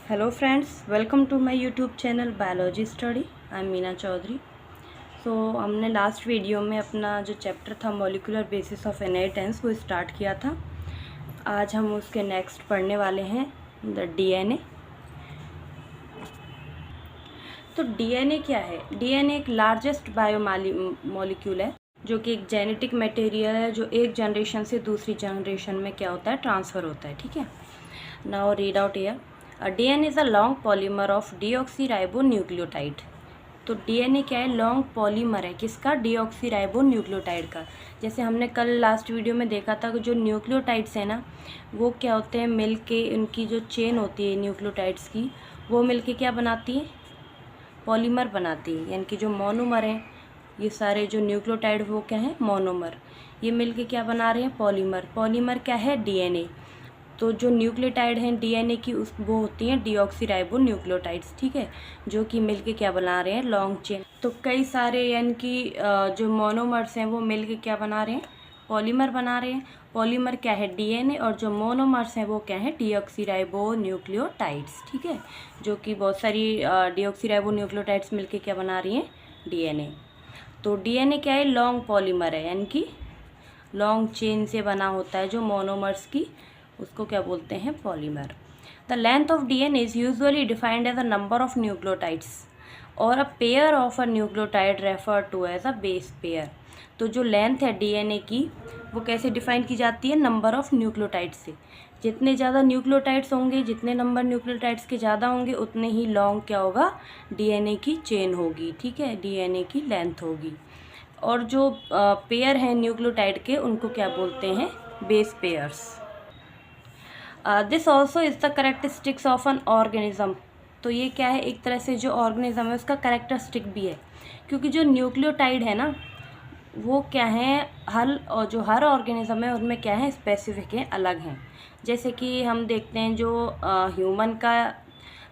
Hello friends, welcome to my YouTube channel biology study. I am Meena Chaudhary. हमने last video में अपना जो chapter था मॉलिक्यूलर बेसिस ऑफ इनहेरिटेंस वो स्टार्ट किया था। आज हम उसके नेक्स्ट पढ़ने वाले हैं द डीएनए। तो डीएनए क्या है? डीएनए एक लार्जेस्ट बायोमॉलिक्यूल है जो कि एक जेनेटिक मटेरियल है जो एक जनरेशन से दूसरी जनरेशन में क्या होता है, ट्रांसफ़र होता है। ठीक है, now read out here. DNA is a long polymer of deoxyribonucleotide. तो डीएनए क्या है? लॉन्ग पॉलीमर है किसका? डीऑक्सीराइबोन्यूक्लियोटाइड का। जैसे हमने कल लास्ट वीडियो में देखा था कि जो न्यूक्लियोटाइड्स हैं ना, वो क्या होते हैं, मिल के उनकी जो चेन होती है न्यूक्लियोटाइड्स की, वो मिल के क्या बनाती है? पॉलीमर बनाती है। यानी कि जो मोनोमर हैं, ये सारे जो न्यूक्लियोटाइड वो क्या है? मोनोमर। ये मिल के क्या बना रहे हैं? पॉलीमर। पॉलीमर क्या है? डीएनए। तो जो न्यूक्लियोटाइड हैं डीएनए की वो होती हैं डीऑक्सीराइबोन्यूक्लियोटाइड्स। ठीक है, जो कि मिलके क्या बना रहे हैं? Long chain. तो कई सारे यानी कि जो मोनोमर्स हैं वो मिलके क्या बना रहे हैं? पॉलीमर बना रहे हैं। पॉलीमर क्या है? डीएनए। और जो मोनोमर्स हैं वो क्या है? डीऑक्सीराइबोन्यूक्लियोटाइड्स। ठीक है, जो कि बहुत सारी डीऑक्सीराइबोन्यूक्लियोटाइड्स मिलके क्या बना रही हैं? डीएनए। तो डीएनए क्या है? लॉन्ग पॉलीमर है, यानी कि लॉन्ग चेन से बना होता है जो मोनोमर्स की, उसको क्या बोलते हैं? Polymer. The length of DNA is usually defined as a number of nucleotides और a pair of a nucleotide refer to as a base pair. तो जो लेंथ है डीएनए की वो कैसे डिफाइन की जाती है? नंबर ऑफ न्यूक्लियोटाइड्स से। जितने ज़्यादा न्यूक्लियोटाइड्स होंगे, जितने नंबर न्यूक्लियोटाइड्स के ज़्यादा होंगे, उतने ही लॉन्ग क्या होगा? डीएनए की चेन होगी। ठीक है, डीएनए की लेंथ होगी। और जो पेयर हैं न्यूक्लियोटाइड के, उनको क्या बोलते हैं? Base pairs. This also is the characteristics of an organism. तो ये क्या है? एक तरह से जो ऑर्गेनिज्म है उसका करेक्टरिस्टिक भी है, क्योंकि जो न्यूक्लियोटाइड है ना, वो क्या है, जो हर ऑर्गेनिज्म है उनमें क्या है? स्पेसिफिक है, अलग हैं। जैसे कि हम देखते हैं जो ह्यूमन का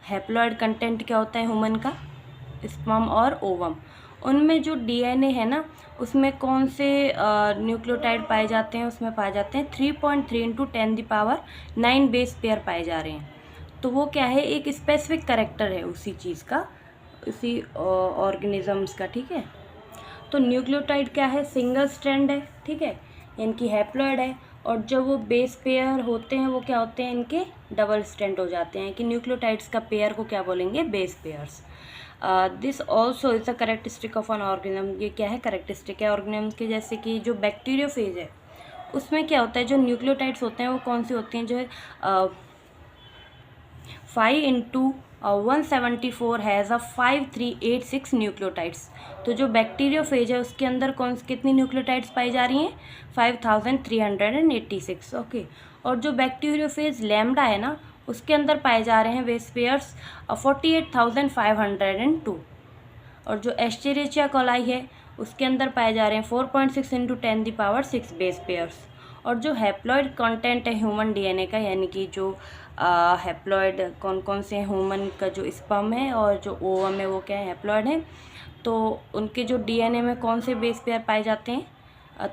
हैप्लॉइड कंटेंट क्या होता है? ह्यूमन का स्पर्म और ओवम, उनमें जो डीएनए है ना, उसमें कौन से न्यूक्लियोटाइड पाए जाते हैं? उसमें पाए जाते हैं 3.3 इंटू 10⁹ बेस पेयर पाए जा रहे हैं। तो वो क्या है? एक स्पेसिफिक करेक्टर है उसी चीज़ का, उसी ऑर्गेनिजम्स का। ठीक है, तो न्यूक्लियोटाइड क्या है? सिंगल स्ट्रैंड है। ठीक है, इनकी हैप्लॉइड है। और जो वो बेस पेयर होते हैं वो क्या होते हैं? इनके डबल स्ट्रैंड हो जाते हैं। कि न्यूक्लियोटाइड्स का पेयर को क्या बोलेंगे? Base pairs. This also is a characteristic of an organism. ये क्या है? करेक्टरिस्टिक है ऑर्गेनिज्म के। जैसे कि जो बैक्टीरियोफेज है उसमें क्या होता है? जो न्यूक्लियोटाइड्स होते हैं वो कौन से होते हैं? जो है 5 इंटू 174 हैज़ अ 5386 न्यूक्लियोटाइड्स। तो जो बैक्टीरियोफेज है उसके अंदर कितनी न्यूक्लियोटाइड्स पाई जा रही हैं? 5386। ओके। और जो बैक्टीरियोफेज लैम्डा है ना, उसके अंदर पाए जा रहे हैं बेस पेयर्स 48,502। और जो एस्चेरिचिया कोलाई है उसके अंदर पाए जा रहे हैं 4.6 इंटू 10⁶ बेस पेयर्स। और जो हैप्लॉइड कंटेंट है ह्यूमन डीएनए का, यानी कि जो हैप्लॉइड कौन कौन से हैं? ह्यूमन का जो स्पर्म है और जो ओवम है वो क्या है? हैप्लॉइड है। तो उनके जो डीएनए में कौन से बेस पेयर पाए जाते हैं?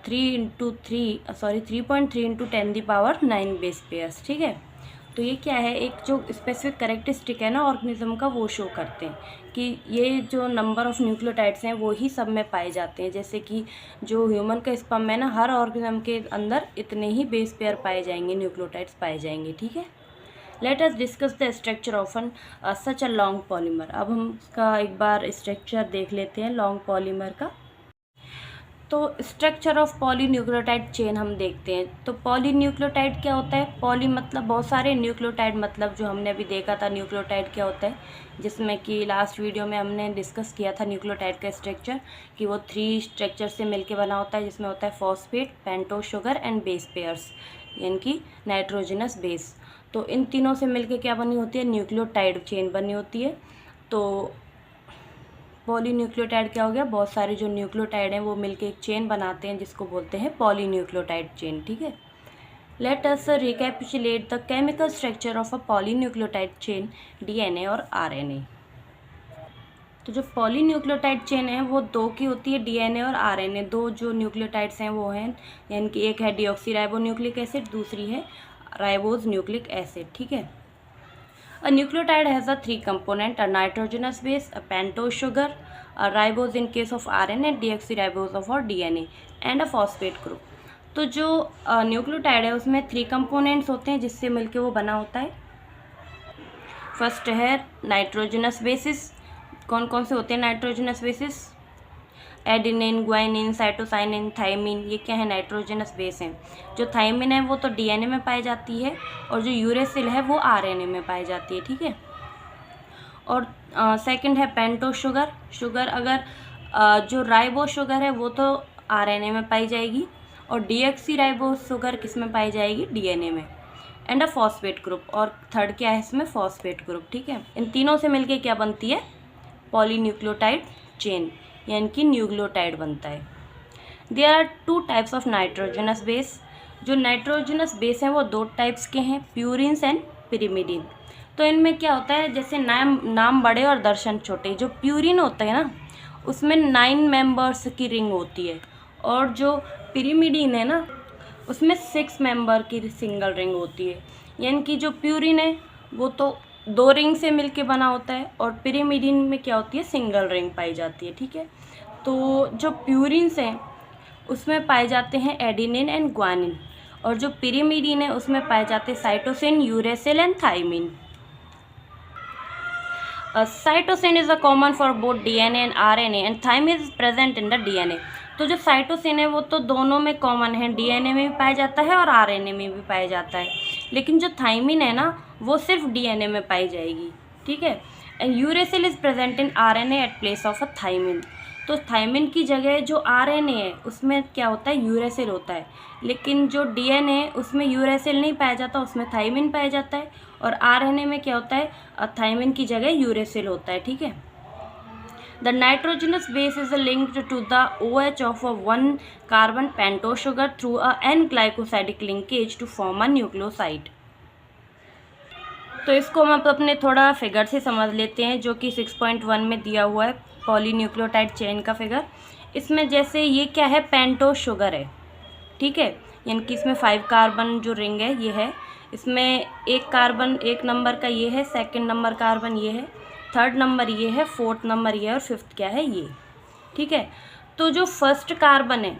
3.3 इंटू 10⁹ बेस पेयर्स। ठीक है, तो ये क्या है? एक जो स्पेसिफिक करेक्टरिस्टिक है ना ऑर्गेनिज्म का, वो शो करते हैं कि ये जो नंबर ऑफ़ न्यूक्लियोटाइड्स हैं वो ही सब में पाए जाते हैं। जैसे कि जो ह्यूमन का स्पर्म है ना, हर ऑर्गेनिज्म के अंदर इतने ही बेस पेयर पाए जाएंगे, न्यूक्लियोटाइड्स पाए जाएंगे। ठीक है, let us discuss the structure of an such a long polymer. अब हम इसका एक बार स्ट्रक्चर देख लेते हैं लॉन्ग पॉलीमर का। तो स्ट्रक्चर ऑफ पॉलीन्यूक्लियोटाइड चेन हम देखते हैं। तो पॉलीन्यूक्लियोटाइड क्या होता है? पॉली मतलब बहुत सारे, न्यूक्लियोटाइड मतलब जो हमने अभी देखा था न्यूक्लियोटाइड क्या होता है, जिसमें कि लास्ट वीडियो में हमने डिस्कस किया था न्यूक्लियोटाइड का स्ट्रक्चर, कि वो 3 स्ट्रक्चर से मिलके बना होता है, जिसमें होता है phosphate, pentose sugar and base pairs, यानी कि नाइट्रोजनस बेस। तो इन तीनों से मिलके क्या बनी होती है? न्यूक्लियोटाइड चेन बनी होती है। तो पॉलीन्यूक्लियोटाइड क्या हो गया? बहुत सारे जो न्यूक्लियोटाइड हैं वो मिलके एक चेन बनाते हैं जिसको बोलते हैं पॉलीन्यूक्लियोटाइड चेन। ठीक है, let us recapitulate the chemical structure of a polynucleotide chain, DNA और आरएनए। तो जो पॉलीन्यूक्लियोटाइड चेन है वो 2 की होती है, डीएनए और आरएनए। 2 जो न्यूक्लियोटाइड्स हैं वो हैं, यानी कि एक है डीऑक्सीराइबोन्यूक्लिक एसिड, दूसरी है राइबोज न्यूक्लिक एसिड। ठीक है, A nucleotide has a three component, a nitrogenous base, a pentose sugar, a ribose in case of RNA, deoxyribose for DNA, and a phosphate group. तो जो न्यूक्लियोटाइड है उसमें three components होते हैं जिससे मिलके वो बना होता है. फर्स्ट है नाइट्रोजनस बेसिस. कौन कौन से होते हैं nitrogenous bases? Adenine, guanine, cytosine, thymine. ये क्या है? नाइट्रोजनस बेस हैं. जो थाइमिन है वो तो डीएनए में पाई जाती है और जो यूरेसिल है वो आरएनए में पाई जाती है. ठीक है. और सेकंड है पेंटोस शुगर. शुगर अगर जो राइबोस शुगर है वो तो आरएनए में पाई जाएगी और डीऑक्सीराइबोस शुगर किस में पाई जाएगी? डीएनए में. And a phosphate group. और थर्ड क्या है इसमें? Phosphate group. ठीक है. इन तीनों से मिलके क्या बनती है? पॉलीन्यूक्लियोटाइड चेन यानी कि न्यूक्लियोटाइड बनता है. There are two types of nitrogenous base. जो नाइट्रोजनस बेस हैं वो दो टाइप्स के हैं, प्यूरिन्स एंड पिरिमिडिन. तो इनमें क्या होता है, जैसे नाम बड़े और दर्शन छोटे. जो प्यूरिन होता है ना उसमें 9 मेंबर्स की रिंग होती है और जो पिरिमिडिन है ना उसमें 6 मेंबर की सिंगल रिंग होती है. यानी कि जो प्यूरिन है वो तो 2 रिंग से मिलके बना होता है और पिरिमिडिन में क्या होती है? सिंगल रिंग पाई जाती है. ठीक है. तो जो प्यूरिन्स हैं उसमें पाए जाते हैं एडिनिन एंड ग्वानिन और जो पिरिमिडिन है उसमें पाए जाते हैं cytosine, uracil and thymine. Cytosine is a common for both DNA and RNA and thymine is present in the DNA. तो जो साइटोसिन है वो तो दोनों में कॉमन है, डीएनए में भी पाया जाता है और आरएनए में भी पाया जाता है. लेकिन जो थाइमिन है ना वो सिर्फ डीएनए में पाई जाएगी. ठीक है. And uracil is present in RNA at place of a thymine. तो थाइमिन की जगह जो आरएनए है उसमें क्या होता है? यूरेसिल होता है. लेकिन जो डीएनए है उसमें यूरेसिल नहीं पाया जाता, उसमें थाइमिन पाया जाता है. और आरएनए में क्या होता है? थाइमिन की जगह यूरेसिल होता है. ठीक है. The nitrogenous base is linked to the OH of a 1 carbon pentose sugar through a N-glycosidic linkage to form a nucleoside. तो इसको हम अपने थोड़ा फिगर से समझ लेते हैं जो कि 6.1 में दिया हुआ है पॉलीन्यूक्लियोटाइड चेन का फिगर. इसमें जैसे ये क्या है? पेंटोस शुगर है. ठीक है. यानी कि इसमें 5 कार्बन जो रिंग है ये है. इसमें एक कार्बन 1 नंबर का ये है, सेकंड नंबर कार्बन ये है, थर्ड नंबर ये है, फोर्थ नंबर ये है और फिफ्थ क्या है? ये. ठीक है. तो जो फर्स्ट कार्बन है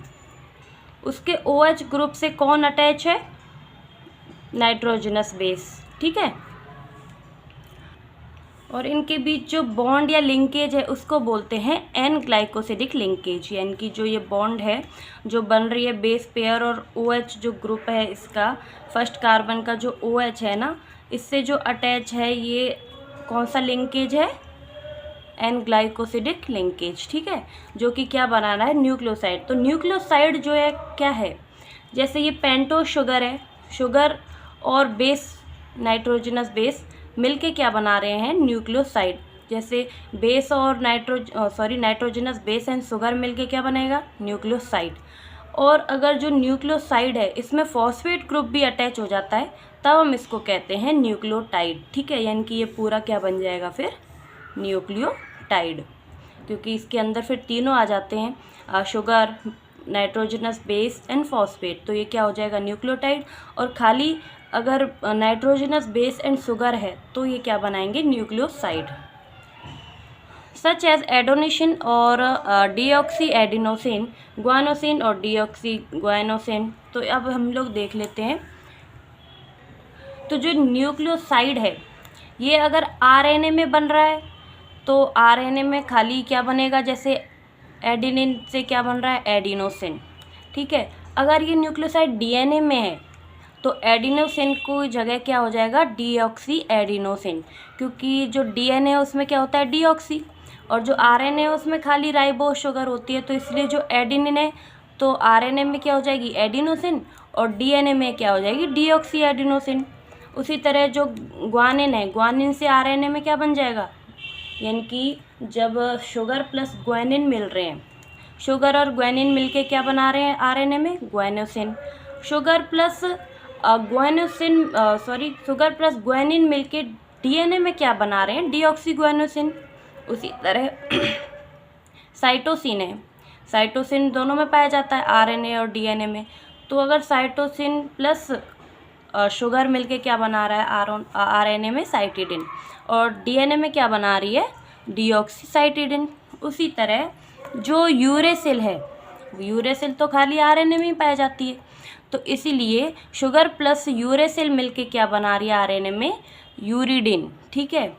उसके OH ग्रुप से कौन अटैच है? Nitrogenous base. ठीक है. और इनके बीच जो बॉन्ड या लिंकेज है उसको बोलते हैं एन ग्लाइकोसिडिक लिंकेज. यानी कि जो ये बॉन्ड है जो बन रही है बेस पेयर और OH जो ग्रुप है इसका, फर्स्ट कार्बन का जो OH है ना इससे जो अटैच है ये कौन सा लिंकेज है? N glycosidic linkage. ठीक है. जो कि क्या बनाना है? न्यूक्लियोसाइड. तो न्यूक्लियोसाइड जो है क्या है? जैसे ये पेंटोस शुगर है, शुगर और बेस नाइट्रोजनस बेस मिलके क्या बना रहे हैं? न्यूक्लियोसाइड. जैसे बेस और नाइट्रोजनस बेस एंड शुगर मिलके क्या बनेगा? न्यूक्लियोसाइड. और अगर जो न्यूक्लियोसाइड है इसमें फॉस्फेट ग्रुप भी अटैच हो जाता है तब हम इसको कहते हैं न्यूक्लियोटाइड. ठीक है. यानी कि ये पूरा क्या बन जाएगा फिर? न्यूक्लियोटाइड. क्योंकि इसके अंदर फिर तीनों आ जाते हैं, sugar, nitrogenous base and phosphate. तो ये क्या हो जाएगा? न्यूक्लियोटाइड. और खाली अगर नाइट्रोजनस बेस एंड शुगर है तो ये क्या बनाएंगे? न्यूक्लियोसाइड. सच एज एडोनिसिन और डीऑक्सी एडिनोसिन, ग्वानोसिन और डीऑक्सी ग्वानोसिन. तो अब हम लोग देख लेते हैं. तो जो न्यूक्लियोसाइड है ये अगर आरएनए में बन रहा है तो आरएनए में खाली क्या बनेगा? जैसे एडिनिन से क्या बन रहा है? एडिनोसिन. ठीक है. अगर ये न्यूक्लियोसाइड डीएनए में है तो एडिनोसिन को जगह क्या हो जाएगा? Deoxy adenosine. क्योंकि जो डीएनए है उसमें क्या होता है? डीऑक्सी. और जो आरएनए है उसमें खाली राइबोस शुगर होती है. तो इसलिए जो एडिनिन है तो आरएनए में क्या हो जाएगी? एडिनोसिन. और डीएनए में क्या हो जाएगी? Deoxy adenosine. उसी तरह जो ग्वानिन है, ग्वानिन से आरएनए में क्या बन जाएगा? यानी कि जब शुगर प्लस ग्वानिन मिल रहे हैं, शुगर और ग्वानिन मिलके क्या बना रहे हैं आरएनए में? Guanosine. Sugar plus sugar plus guanine मिलके डीएनए में क्या बना रहे हैं? Deoxy guanosine. उसी तरह साइटोसिन है, साइटोसिन दोनों में पाया जाता है, आरएनए और डीएनए में. तो अगर साइटोसिन प्लस शुगर मिलके क्या बना रहा है आरएनए में साइटिडिन, और डीएनए में क्या बना रही है डीऑक्सीसाइटिडिन। उसी तरह जो यूरेसिल है, यूरेसिल तो खाली आरएनए में ही पाई जाती है, तो इसीलिए शुगर प्लस यूरेसिल मिलके क्या बना रही है आरएनए में यूरिडिन, ठीक है।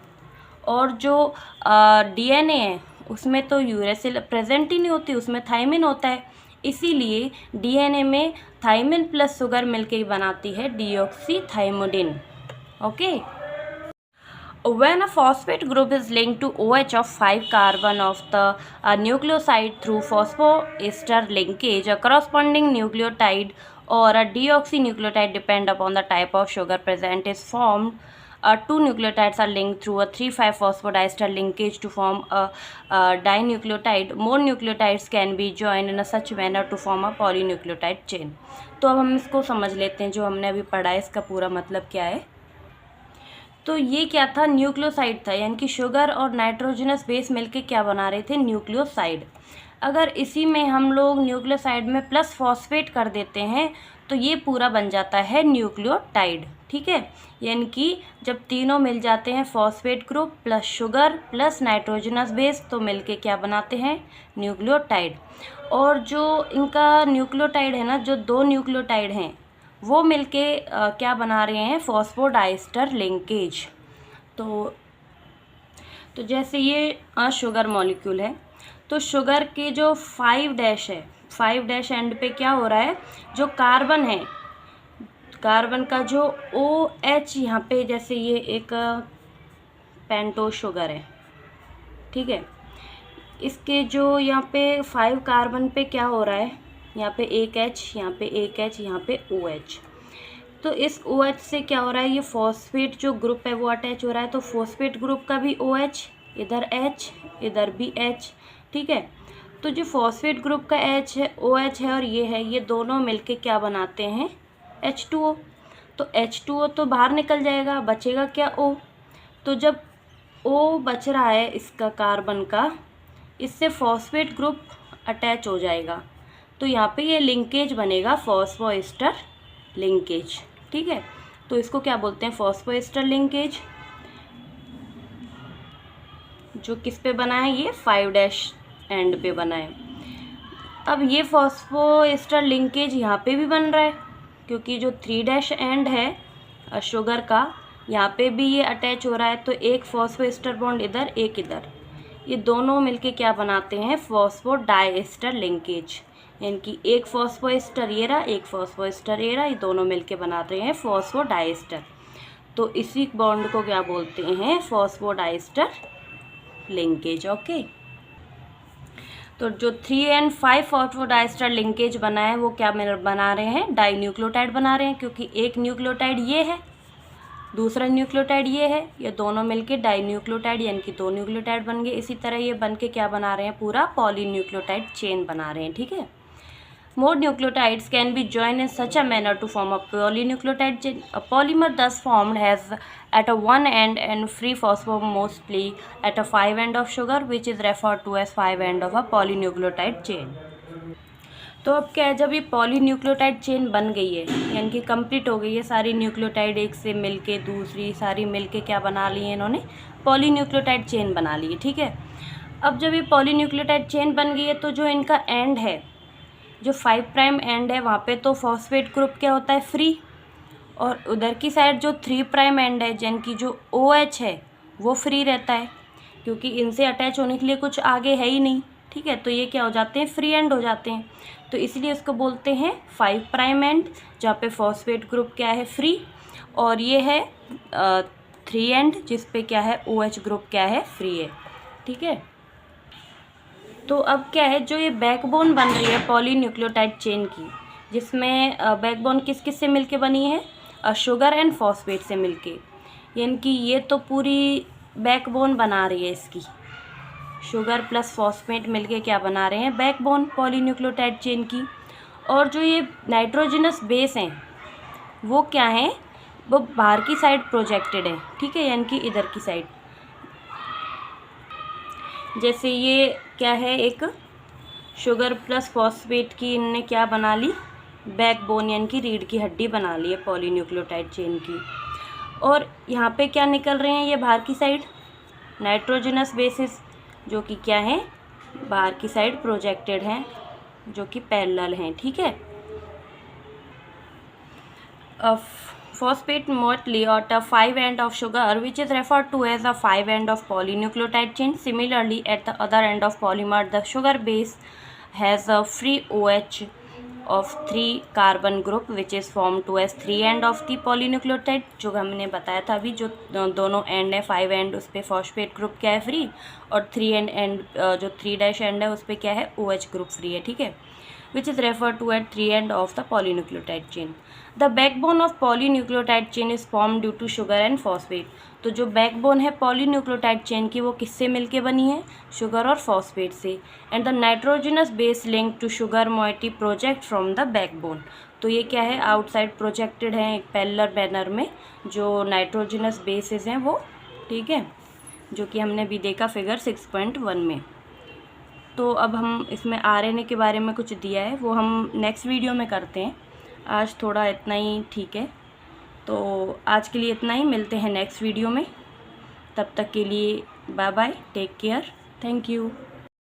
और जो डीएनए है उसमें तो यूरेसिल प्रेजेंट ही नहीं होती, उसमें थायमिन होता है, इसीलिए डीएनए में थायमिन प्लस शुगर मिलके ही बनाती है डीऑक्सीथाइमिडिन। Okay. When a phosphate group is linked to OH of 5 carbon of the nucleoside through phosphoester linkage, a corresponding nucleotide or a deoxynucleotide depend upon the type of sugar present is formed. Two nucleotides are linked through a 3,5 phosphodiester linkage to form a dinucleotide. More nucleotides can be joined in a such manner to form a polynucleotide chain. तो अब हम इसको समझ लेते हैं, जो हमने अभी पढ़ा है इसका पूरा मतलब क्या है। तो ये क्या था, न्यूक्लियोसाइड था, यानी कि शुगर और नाइट्रोजनस बेस मिलके क्या बना रहे थे न्यूक्लियोसाइड। अगर इसी में हम लोग न्यूक्लियोसाइड में प्लस फॉस्फेट कर देते हैं तो ये पूरा बन जाता है न्यूक्लियोटाइड, ठीक है। यानी कि जब तीनों मिल जाते हैं phosphate group plus sugar plus nitrogenous base तो मिलके क्या बनाते हैं न्यूक्लियोटाइड। और जो इनका न्यूक्लियोटाइड है ना, जो दो न्यूक्लियोटाइड हैं वो मिलके क्या बना रहे हैं फॉस्फोडाइस्टर लिंकेज। तो जैसे ये शुगर मॉलिक्यूल है, तो शुगर के जो 5' है, 5' एंड पे क्या हो रहा है, जो कार्बन है, कार्बन का जो OH यहाँ पे, जैसे ये एक पेंटोज शुगर है, ठीक है, इसके जो यहाँ पे 5 कार्बन पे क्या हो रहा है, यहाँ पे एक H, यहाँ पे एक H, यहाँ पे OH। तो इस OH से क्या हो रहा है, ये फॉस्फेट जो ग्रुप है वो अटैच हो रहा है, तो फॉस्फेट ग्रुप का भी OH, इधर H, इधर भी H, ठीक है। तो जो फॉस्फेट ग्रुप का H है, OH है और ये है, ये दोनों मिलके क्या बनाते हैं H2O। तो H2O तो बाहर निकल जाएगा, बचेगा क्या O। तो जब O बच रहा है इसका कार्बन का, इससे फॉस्फेट ग्रुप अटैच हो जाएगा, तो यहाँ पे ये लिंकेज बनेगा फॉस्फोएस्टर लिंकेज, ठीक है। तो इसको क्या बोलते हैं फॉस्फोएस्टर लिंकेज, जो किस पे बना है, ये 5' एंड पे बना है। अब ये फॉस्फोएस्टर लिंकेज यहाँ पे भी बन रहा है, क्योंकि जो 3' एंड है शुगर का, यहाँ पे भी ये अटैच हो रहा है, तो एक फॉस्फोएस्टर बॉन्ड इधर, एक इधर, ये दोनों मिलके क्या बनाते हैं फॉस्फोडाइएस्टर लिंकेज। यानी कि एक फॉस्फोएस्टर ये रहा, एक फॉस्फोएस्टर ये रहा, ये दोनों मिलके बनाते हैं फॉस्फोडाइएस्टर। तो इसी बॉन्ड को क्या बोलते हैं फॉस्फोडाइएस्टर लिंकेज। ओके। तो जो 3 और 5 फॉस्फोडाइएस्टर लिंकेज बना है वो क्या बना रहे हैं डाइन्यूक्लियोटाइड बना रहे हैं, क्योंकि एक न्यूक्लियोटाइड ये है, दूसरा न्यूक्लियोटाइड ये है, ये दोनों मिलके डाइन्यूक्लियोटाइड यानी कि 2 न्यूक्लियोटाइड बन गए। इसी तरह ये बन के क्या बना रहे हैं पूरा पॉलीन्यूक्लियोटाइड चेन बना रहे हैं, ठीक है। More nucleotides can be joined in such a manner to form a polynucleotide chain. A polymer thus formed has at a one end and free phosphor mostly at a 5 end of sugar, which is referred to as 5 end of a polynucleotide chain. तो अब क्या है, जब ये polynucleotide chain बन गई है, यानी कि कंप्लीट हो गई है, सारी न्यूक्लियोटाइड एक से मिलके दूसरी सारी मिलके क्या बना ली है इन्होंने पॉलीन्यूक्लियोटाइड चेन बना ली है, ठीक है। अब जब ये पॉलीन्यूक्लियोटाइड चेन बन गई है तो जो इनका एंड है, जो 5' एंड है, वहाँ पे तो फॉस्फेट ग्रुप क्या होता है फ्री, और उधर की साइड जो 3' एंड है, यानी कि जो OH है वो फ्री रहता है, क्योंकि इनसे अटैच होने के लिए कुछ आगे है ही नहीं, ठीक है। तो ये क्या हो जाते हैं फ्री एंड हो जाते हैं, तो इसलिए इसको बोलते हैं 5' एंड, जहाँ पे फॉस्फेट ग्रुप क्या है फ्री, और ये है 3 एंड जिस पे क्या है OH ग्रुप क्या है फ्री है, ठीक है। तो अब क्या है, जो ये बैकबोन बन रही है पॉलीन्यूक्लियोटाइड चेन की, जिसमें बैकबोन किस किस से मिलके बनी है शुगर एंड फॉस्फेट से मिलके, यानी कि ये तो पूरी बैकबोन बना रही है इसकी, शुगर प्लस फॉस्फेट मिलके क्या बना रहे हैं बैकबोन पॉलीन्यूक्लियोटाइड चेन की। और जो ये नाइट्रोजनस बेस हैं वो क्या हैं, वो बाहर की साइड प्रोजेक्टेड है, ठीक है, यानी कि इधर की साइड। जैसे ये क्या है, एक शुगर प्लस फॉस्फेट की इनने क्या बना ली बैकबोन यानी कि रीढ़ की हड्डी बना ली है पॉलीन्यूक्लियोटाइड चेन की। और यहाँ पे क्या निकल रहे हैं ये बाहर की साइड, नाइट्रोजनस बेसिस, जो कि क्या है, बाहर की साइड प्रोजेक्टेड हैं, जो कि पैरेलल हैं, ठीक है। Phosphate motley at a 5 end of sugar, which is referred to as a 5 end of polynucleotide chain. Similarly, at the other end of polymer, the sugar base has a free OH of 3 carbon group, which is formed to as 3 end of the polynucleotide. जो हमने बताया था अभी, जो दोनों and है 5 and, उस पर फॉस्फेट ग्रुप क्या है, फ्री, और 3 एंड जो 3' एंड है उस पर क्या है, OH ग्रुप फ्री है, ठीक है, which is referred to at 3 end of the polynucleotide chain. The backbone of polynucleotide chain is formed due to sugar and phosphate. तो जो बैकबोन है पॉलीन्यूक्लियोटाइड चेन की वो किससे मिलके बनी है, शुगर और फॉस्फेट से। And the nitrogenous base link to sugar moiety project from the backbone. तो ये क्या है, आउटसाइड प्रोजेक्टेड है एक पैरेलल बैनर में, जो नाइट्रोजनस बेसिस हैं वो, ठीक है, जो कि हमने भी देखा फिगर 6.1 में। तो अब हम इसमें RNA के बारे में कुछ दिया है, वो हम नेक्स्ट वीडियो में करते हैं। आज थोड़ा इतना ही ठीक है, तो आज के लिए इतना ही, मिलते हैं नेक्स्ट वीडियो में। तब तक के लिए bye bye, take care, thank you.